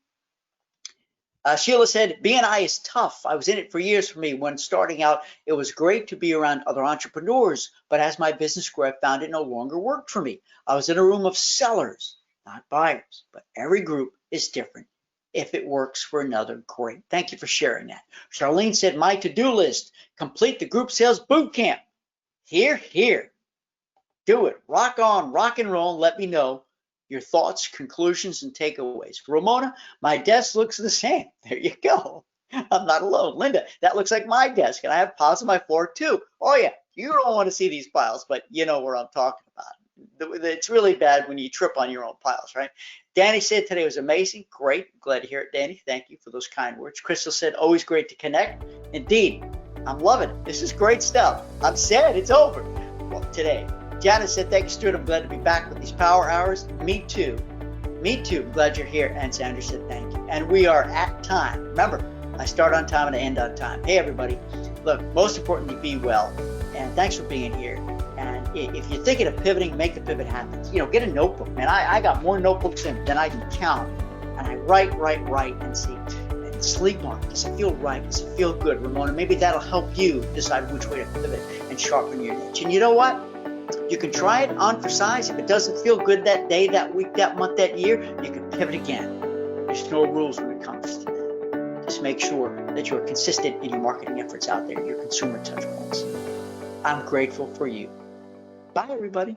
Sheila said, BNI is tough. I was in it for years for me. When starting out, it was great to be around other entrepreneurs, but as my business grew, I found it no longer worked for me. I was in a room of sellers, not buyers, but every group is different. If it works for another, great. Thank you for sharing that. Charlene said, my to-do list, complete the group sales boot camp. Here, here. Do it. Rock on, rock and roll, and let me know your thoughts, conclusions, and takeaways. Ramona, my desk looks the same. There you go. I'm not alone. Linda, that looks like my desk, and I have piles on my floor too. Oh yeah, you don't want to see these piles, but you know where I'm talking about. It's really bad when you trip on your own piles, right? Danny said today was amazing. Great. Glad to hear it, Danny. Thank you for those kind words. Crystal said, always great to connect. Indeed, I'm loving it. This is great stuff. I'm sad it's over. Well, today. Janice said, thank you, Stuart. I'm glad to be back with these power hours. Me too. Me too. I'm glad you're here. And Sandra said, thank you. And we are at time. Remember, I start on time and I end on time. Hey, everybody. Look, most importantly, be well. And thanks for being here. And if you're thinking of pivoting, make the pivot happen. You know, get a notebook, man. I got more notebooks than I can count. And I write, and see. And sleep on it. Does it feel right? Does it feel good, Ramona? Maybe that'll help you decide which way to pivot and sharpen your niche. And you know what? You can try it on for size. If it doesn't feel good that day, that week, that month, that year, you can pivot again. There's no rules when it comes to that. Just make sure that you're consistent in your marketing efforts out there, your consumer touch points. I'm grateful for you. Bye, everybody.